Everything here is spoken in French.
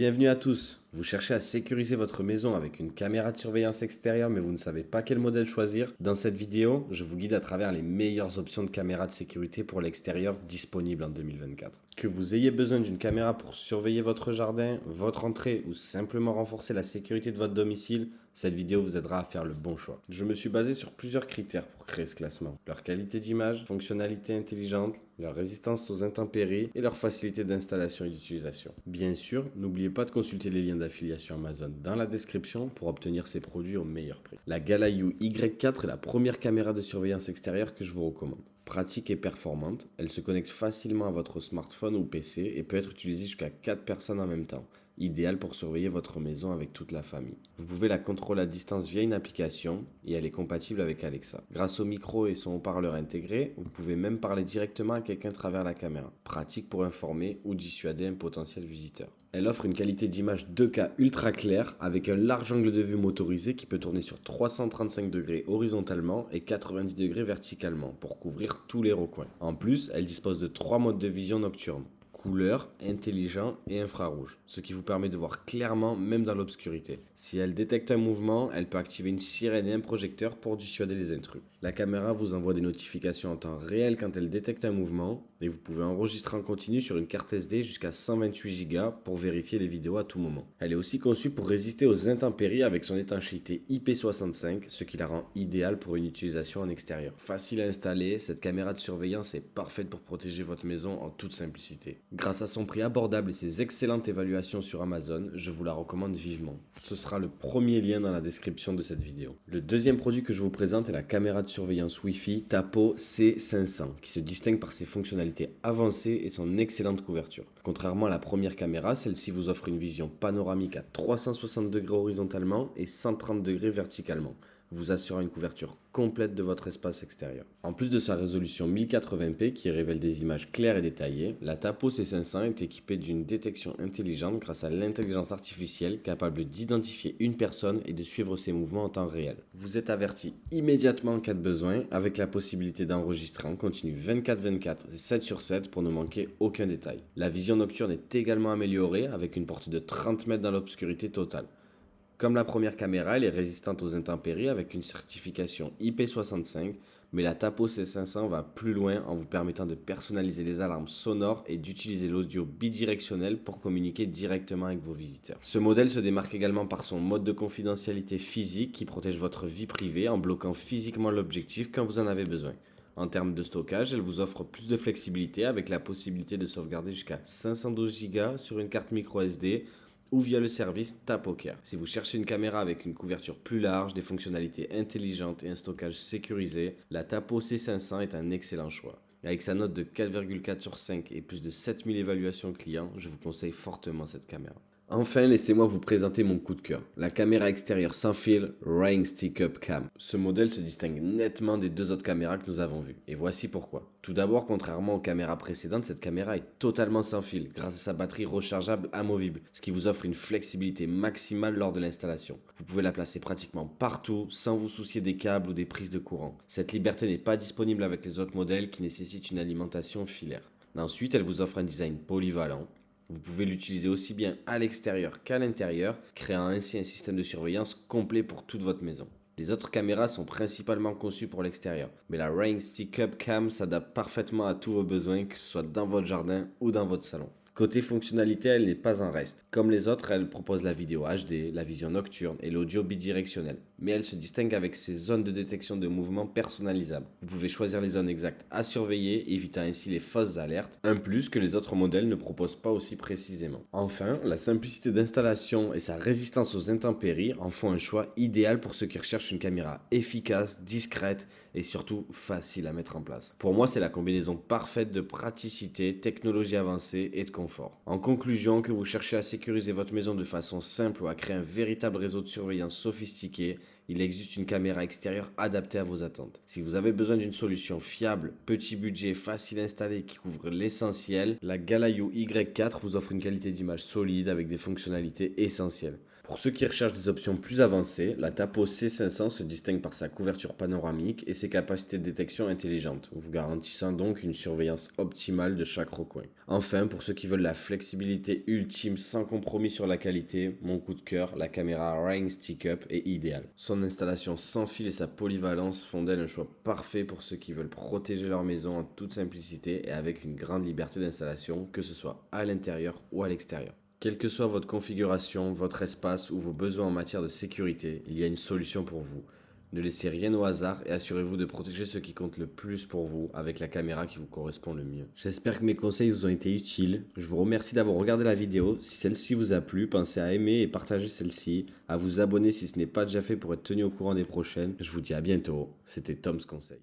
Bienvenue à tous. Vous cherchez à sécuriser votre maison avec une caméra de surveillance extérieure mais vous ne savez pas quel modèle choisir? Dans cette vidéo, je vous guide à travers les meilleures options de caméras de sécurité pour l'extérieur disponibles en 2024. Que vous ayez besoin d'une caméra pour surveiller votre jardin, votre entrée ou simplement renforcer la sécurité de votre domicile, cette vidéo vous aidera à faire le bon choix. Je me suis basé sur plusieurs critères pour créer ce classement. Leur qualité d'image, fonctionnalité intelligente, leur résistance aux intempéries et leur facilité d'installation et d'utilisation. Bien sûr, n'oubliez pas de consulter les liens d'affiliation Amazon dans la description pour obtenir ces produits au meilleur prix. La Galayu Y4 est la première caméra de surveillance extérieure que je vous recommande. Pratique et performante, elle se connecte facilement à votre smartphone ou PC et peut être utilisée jusqu'à 4 personnes en même temps. Idéal pour surveiller votre maison avec toute la famille. Vous pouvez la contrôler à distance via une application et elle est compatible avec Alexa. Grâce au micro et son haut-parleur intégré, vous pouvez même parler directement à quelqu'un à travers la caméra. Pratique pour informer ou dissuader un potentiel visiteur. Elle offre une qualité d'image 2K ultra claire avec un large angle de vue motorisé qui peut tourner sur 335 degrés horizontalement et 90 degrés verticalement pour couvrir tous les recoins. En plus, elle dispose de 3 modes de vision nocturne: couleur, intelligent et infrarouge, ce qui vous permet de voir clairement même dans l'obscurité. Si elle détecte un mouvement, elle peut activer une sirène et un projecteur pour dissuader les intrus. La caméra vous envoie des notifications en temps réel quand elle détecte un mouvement et vous pouvez enregistrer en continu sur une carte SD jusqu'à 128 Go pour vérifier les vidéos à tout moment. Elle est aussi conçue pour résister aux intempéries avec son étanchéité IP65, ce qui la rend idéale pour une utilisation en extérieur. Facile à installer, cette caméra de surveillance est parfaite pour protéger votre maison en toute simplicité. Grâce à son prix abordable et ses excellentes évaluations sur Amazon, je vous la recommande vivement. Ce sera le premier lien dans la description de cette vidéo. Le deuxième produit que je vous présente est la caméra de surveillance Wi-Fi Tapo C500, qui se distingue par ses fonctionnalités avancées et son excellente couverture. Contrairement à la première caméra, celle-ci vous offre une vision panoramique à 360 degrés horizontalement et 130 degrés verticalement, vous assurant une couverture complète de votre espace extérieur. En plus de sa résolution 1080p qui révèle des images claires et détaillées, la Tapo C500 est équipée d'une détection intelligente grâce à l'intelligence artificielle capable d'identifier une personne et de suivre ses mouvements en temps réel. Vous êtes averti immédiatement en cas de besoin avec la possibilité d'enregistrer en continu 24/24 et 7 sur 7 pour ne manquer aucun détail. La vision nocturne est également améliorée avec une portée de 30 mètres dans l'obscurité totale. Comme la première caméra, elle est résistante aux intempéries avec une certification IP65, mais la Tapo C500 va plus loin en vous permettant de personnaliser les alarmes sonores et d'utiliser l'audio bidirectionnel pour communiquer directement avec vos visiteurs. Ce modèle se démarque également par son mode de confidentialité physique qui protège votre vie privée en bloquant physiquement l'objectif quand vous en avez besoin. En termes de stockage, elle vous offre plus de flexibilité avec la possibilité de sauvegarder jusqu'à 512 Go sur une carte micro SD ou via le service TapoCare. Si vous cherchez une caméra avec une couverture plus large, des fonctionnalités intelligentes et un stockage sécurisé, la Tapo C500 est un excellent choix. Avec sa note de 4,4 sur 5 et plus de 7000 évaluations clients, je vous conseille fortement cette caméra. Enfin, laissez-moi vous présenter mon coup de cœur, la caméra extérieure sans fil Ring Stick-Up Cam. Ce modèle se distingue nettement des deux autres caméras que nous avons vues, et voici pourquoi. Tout d'abord, contrairement aux caméras précédentes, cette caméra est totalement sans fil grâce à sa batterie rechargeable amovible, ce qui vous offre une flexibilité maximale lors de l'installation. Vous pouvez la placer pratiquement partout sans vous soucier des câbles ou des prises de courant. Cette liberté n'est pas disponible avec les autres modèles qui nécessitent une alimentation filaire. Ensuite, elle vous offre un design polyvalent. Vous pouvez l'utiliser aussi bien à l'extérieur qu'à l'intérieur, créant ainsi un système de surveillance complet pour toute votre maison. Les autres caméras sont principalement conçues pour l'extérieur, mais la Ring Stick-Up Cam s'adapte parfaitement à tous vos besoins, que ce soit dans votre jardin ou dans votre salon. Côté fonctionnalité, elle n'est pas en reste. Comme les autres, elle propose la vidéo HD, la vision nocturne et l'audio bidirectionnel. Mais elle se distingue avec ses zones de détection de mouvement personnalisables. Vous pouvez choisir les zones exactes à surveiller, évitant ainsi les fausses alertes, un plus que les autres modèles ne proposent pas aussi précisément. Enfin, la simplicité d'installation et sa résistance aux intempéries en font un choix idéal pour ceux qui recherchent une caméra efficace, discrète et surtout facile à mettre en place. Pour moi, c'est la combinaison parfaite de praticité, technologie avancée et de confort. En conclusion, que vous cherchez à sécuriser votre maison de façon simple ou à créer un véritable réseau de surveillance sophistiqué, il existe une caméra extérieure adaptée à vos attentes. Si vous avez besoin d'une solution fiable, petit budget, facile à installer qui couvre l'essentiel, la Galayu Y4 vous offre une qualité d'image solide avec des fonctionnalités essentielles. Pour ceux qui recherchent des options plus avancées, la Tapo C500 se distingue par sa couverture panoramique et ses capacités de détection intelligentes, vous garantissant donc une surveillance optimale de chaque recoin. Enfin, pour ceux qui veulent la flexibilité ultime sans compromis sur la qualité, mon coup de cœur, la caméra Ring Stick Up est idéale. Son installation sans fil et sa polyvalence font d'elle un choix parfait pour ceux qui veulent protéger leur maison en toute simplicité et avec une grande liberté d'installation, que ce soit à l'intérieur ou à l'extérieur. Quelle que soit votre configuration, votre espace ou vos besoins en matière de sécurité, il y a une solution pour vous. Ne laissez rien au hasard et assurez-vous de protéger ce qui compte le plus pour vous avec la caméra qui vous correspond le mieux. J'espère que mes conseils vous ont été utiles. Je vous remercie d'avoir regardé la vidéo. Si celle-ci vous a plu, pensez à aimer et partager celle-ci, à vous abonner si ce n'est pas déjà fait pour être tenu au courant des prochaines. Je vous dis à bientôt. C'était Tom's Conseil.